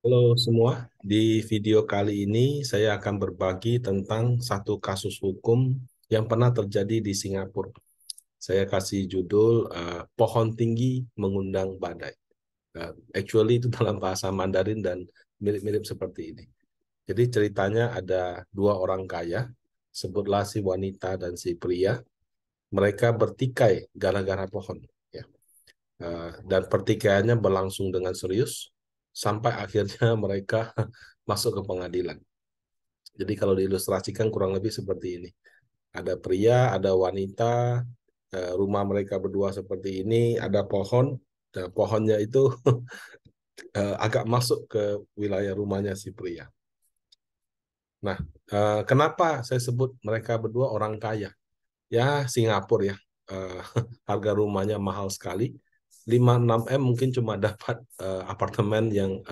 Halo semua, di video kali ini saya akan berbagi tentang satu kasus hukum yang pernah terjadi di Singapura. Saya kasih judul Pohon Tinggi Mengundang Badai. Actually itu dalam bahasa Mandarin dan mirip-mirip seperti ini. Jadi ceritanya ada dua orang kaya, sebutlah si wanita dan si pria. Mereka bertikai gara-gara pohon. Ya. Dan pertikaiannya berlangsung dengan serius sampai akhirnya mereka masuk ke pengadilan. Jadi kalau diilustrasikan kurang lebih seperti ini. Ada pria, ada wanita, rumah mereka berdua seperti ini, ada pohon, dan pohonnya itu agak masuk ke wilayah rumahnya si pria. Nah, kenapa saya sebut mereka berdua orang kaya? Ya, Singapura ya. Eh, Harga rumahnya mahal sekali. 5-6 M mungkin cuma dapat apartemen yang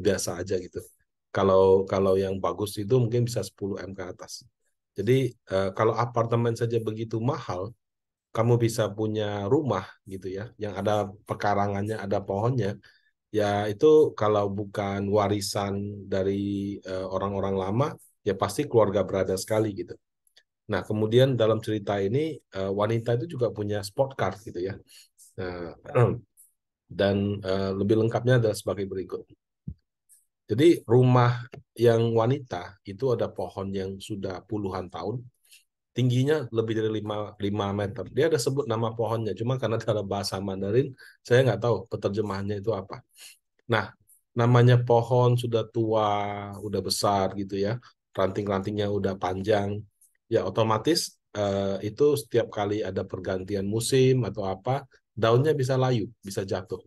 biasa aja gitu. Kalau kalau yang bagus itu mungkin bisa 10 M ke atas. Jadi kalau apartemen saja begitu mahal, kamu bisa punya rumah gitu ya, yang ada pekarangannya, ada pohonnya. Ya itu kalau bukan warisan dari orang-orang lama, ya pasti keluarga berada sekali gitu. Nah, kemudian dalam cerita ini wanita itu juga punya sport car gitu ya. Nah, dan lebih lengkapnya adalah sebagai berikut. Jadi rumah yang wanita itu ada pohon yang sudah puluhan tahun, tingginya lebih dari 5 meter. Dia ada sebut nama pohonnya, cuma karena dalam bahasa Mandarin, saya nggak tahu penerjemahannya itu apa. Nah, namanya pohon sudah tua, udah besar gitu ya, ranting-rantingnya udah panjang, ya otomatis itu setiap kali ada pergantian musim atau apa, daunnya bisa layu, bisa jatuh.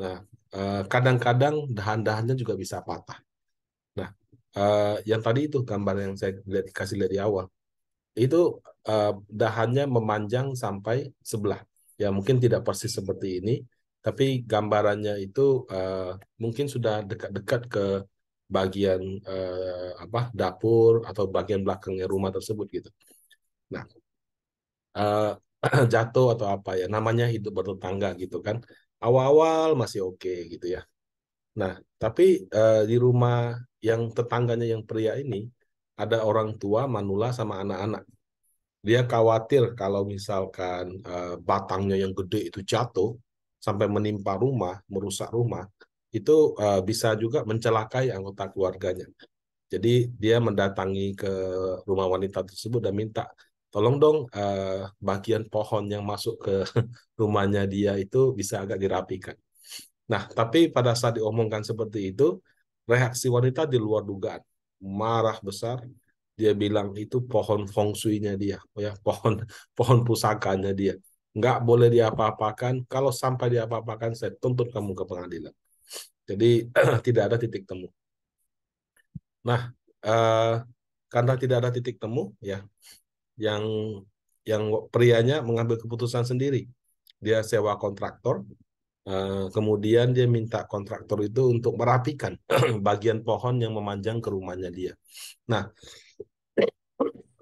Nah, kadang-kadang dahan-dahannya juga bisa patah. Nah, yang tadi itu gambar yang saya kasih lihat di awal, itu dahannya memanjang sampai sebelah. Ya mungkin tidak persis seperti ini, tapi gambarannya itu mungkin sudah dekat-dekat ke bagian apa dapur atau bagian belakangnya rumah tersebut gitu. Nah, eh, jatuh atau apa ya namanya hidup bertetangga gitu kan. Awal-awal masih oke gitu ya. Nah, tapi di rumah yang tetangganya yang pria ini ada orang tua, manula sama anak-anak. Dia khawatir kalau misalkan batangnya yang gede itu jatuh sampai menimpa rumah, merusak rumah, itu bisa juga mencelakai anggota keluarganya. Jadi dia mendatangi ke rumah wanita tersebut dan minta, tolong dong bagian pohon yang masuk ke rumahnya dia itu bisa agak dirapikan. Nah, tapi pada saat diomongkan seperti itu, reaksi wanita di luar dugaan. Marah besar, dia bilang itu pohon feng shui-nya dia, ya, pohon pohon pusakanya dia. Nggak boleh diapa-apakan, kalau sampai diapa-apakan, saya tuntut kamu ke pengadilan. Jadi tidak ada titik temu. Nah, eh, karena tidak ada titik temu, ya, yang yang prianya mengambil keputusan sendiri. Dia sewa kontraktor. Kemudian dia minta kontraktor itu untuk merapikan bagian pohon yang memanjang ke rumahnya dia. Nah,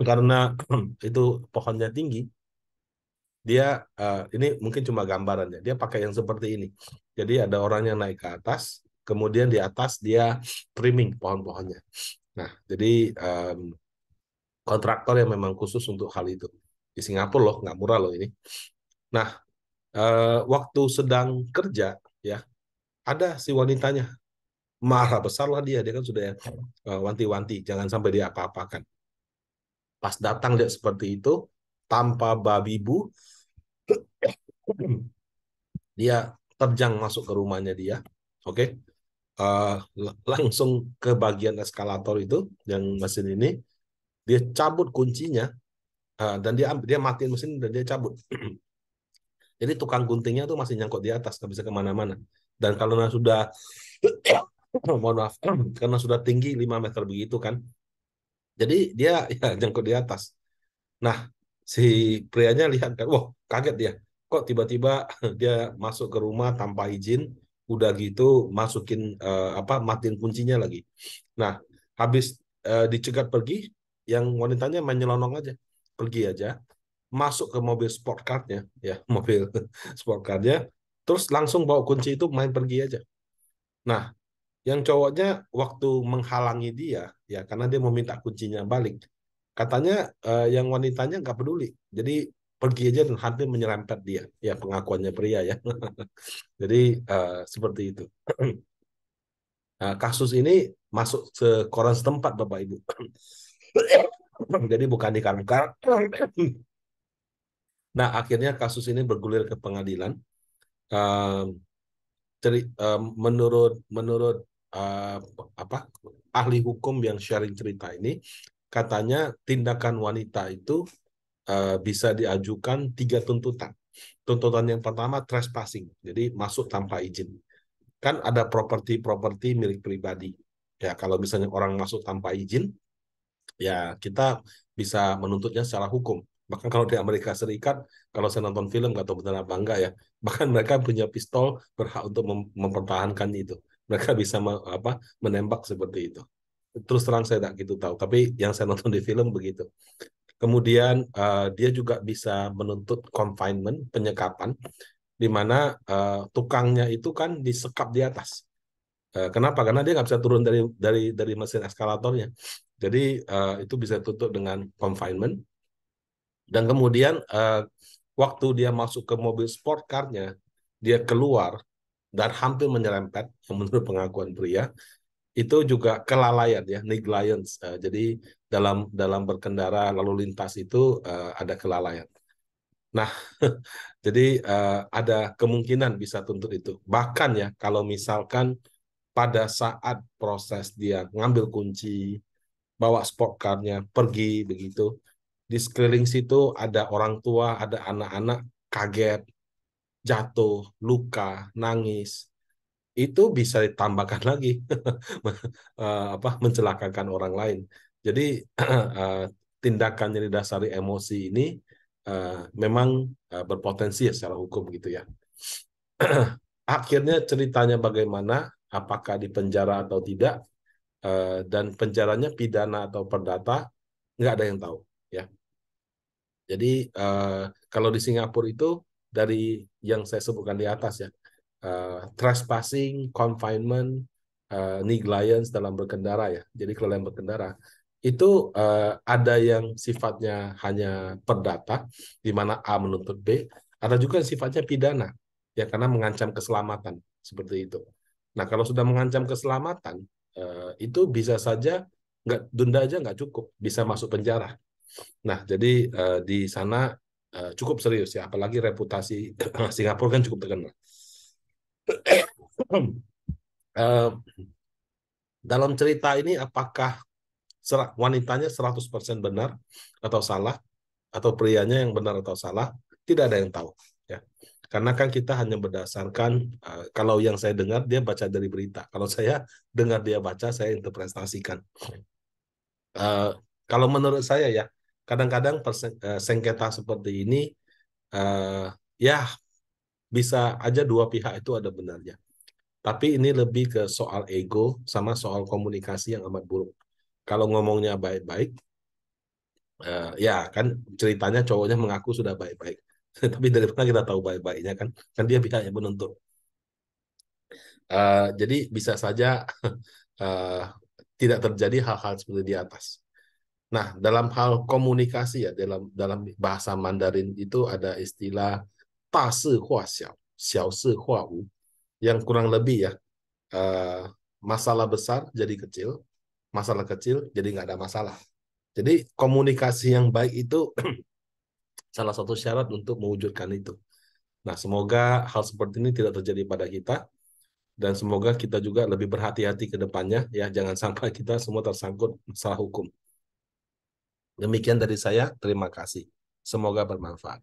karena itu pohonnya tinggi, dia ini mungkin cuma gambarannya. Dia pakai yang seperti ini. Jadi ada orang yang naik ke atas, kemudian di atas dia trimming pohon-pohonnya. Nah, jadi kontraktor yang memang khusus untuk hal itu. Di Singapura loh, nggak murah loh ini. Nah, waktu sedang kerja, ya ada si wanitanya marah besar lah dia kan sudah wanti-wanti jangan sampai dia apa-apakan. Pas datang lihat seperti itu tanpa babi bu, dia terjang masuk ke rumahnya dia, oke. Langsung ke bagian eskalator itu yang mesin ini, dia cabut kuncinya, dan dia matiin mesin dan dia cabut. Jadi tukang guntingnya tuh masih nyangkut di atas, nggak bisa kemana-mana. Dan kalau sudah mohon maaf, karena sudah tinggi 5 meter begitu kan, jadi dia ya nyangkut di atas. Nah, si prianya lihat kan, wah kaget dia. Kok tiba-tiba dia masuk ke rumah tanpa izin, udah gitu masukin apa matiin kuncinya lagi. Nah, habis dicegat pergi, yang wanitanya main nyelonong aja, pergi aja, masuk ke mobil sport car-nya, ya mobil sport car-nya, terus langsung bawa kunci itu main pergi aja. Nah, Yang cowoknya waktu menghalangi dia, ya karena dia mau minta kuncinya balik. Katanya yang wanitanya nggak peduli. Jadi pergi aja dan hampir menyerempet dia. Ya pengakuannya pria ya. Jadi seperti itu. Nah, kasus ini masuk ke koran setempat Bapak Ibu. Jadi bukan di Kamkar. Nah, akhirnya kasus ini bergulir ke pengadilan. Eh, menurut menurut eh, apa ahli hukum yang sharing cerita ini, katanya tindakan wanita itu bisa diajukan 3 tuntutan. Tuntutan yang pertama trespassing, jadi masuk tanpa izin. Kan ada properti-properti milik pribadi. Ya, kalau misalnya orang masuk tanpa izin, ya kita bisa menuntutnya secara hukum. Bahkan kalau di Amerika Serikat, kalau saya nonton film, nggak tahu benar apa enggak ya, bahkan mereka punya pistol berhak untuk mempertahankan itu. Mereka bisa menembak seperti itu. Terus terang saya tidak gitu tahu, tapi yang saya nonton di film begitu. Kemudian dia juga bisa menuntut confinement, penyekapan, di mana tukangnya itu kan disekap di atas. Kenapa? Karena dia nggak bisa turun dari mesin eskalatornya. Jadi itu bisa tutup dengan confinement. Dan kemudian waktu dia masuk ke mobil sport car-nya, dia keluar dan hampir menyerempet, yang menurut pengakuan pria, itu juga kelalaian ya, negligence. Jadi dalam dalam berkendara lalu lintas itu ada kelalaian. Nah, jadi ada kemungkinan bisa tuntut itu. Bahkan ya, kalau misalkan pada saat proses dia ngambil kunci, bawa sport car-nya, pergi begitu, di sekeliling situ ada orang tua, ada anak-anak kaget, jatuh, luka, nangis, itu bisa ditambahkan lagi mencelakakan orang lain. Jadi tindakan yang didasari emosi ini memang berpotensi ya secara hukum gitu ya. Akhirnya ceritanya bagaimana, apakah di penjara atau tidak, dan penjaranya pidana atau perdata, nggak ada yang tahu ya. Jadi kalau di Singapura itu dari yang saya sebutkan di atas ya, trespassing, confinement, negligence dalam berkendara ya. Jadi kelalaian berkendara itu ada yang sifatnya hanya perdata, di mana A menuntut B, ada juga yang sifatnya pidana, ya karena mengancam keselamatan seperti itu. Nah kalau sudah mengancam keselamatan, itu bisa saja nggak denda aja nggak cukup, bisa masuk penjara. Nah, jadi di sana cukup serius ya, apalagi reputasi Singapura kan cukup terkenal. Eh, dalam cerita ini apakah wanitanya 100% benar atau salah, atau prianya yang benar atau salah, tidak ada yang tahu ya. Karena kan kita hanya berdasarkan kalau yang saya dengar dia baca dari berita. Kalau saya dengar dia baca, saya interpretasikan. Eh, kalau menurut saya ya, kadang-kadang sengketa seperti ini eh, ya bisa aja dua pihak itu ada benarnya. Tapi ini lebih ke soal ego sama soal komunikasi yang amat buruk. Kalau ngomongnya baik-baik, ya kan ceritanya cowoknya mengaku sudah baik-baik. Tapi dari mana kita tahu baik-baiknya kan? Kan dia pihak yang menuntut. Jadi bisa saja eh, tidak terjadi hal-hal seperti di atas. Nah, dalam hal komunikasi ya, dalam dalam bahasa Mandarin itu ada istilah 大事化小, 小事化无, yang kurang lebih ya, masalah besar jadi kecil, masalah kecil jadi nggak ada masalah. Jadi komunikasi yang baik itu salah satu syarat untuk mewujudkan itu. Nah, semoga hal seperti ini tidak terjadi pada kita, dan semoga kita juga lebih berhati-hati ke depannya ya, jangan sampai kita semua tersangkut masalah hukum. Demikian dari saya, terima kasih. Semoga bermanfaat.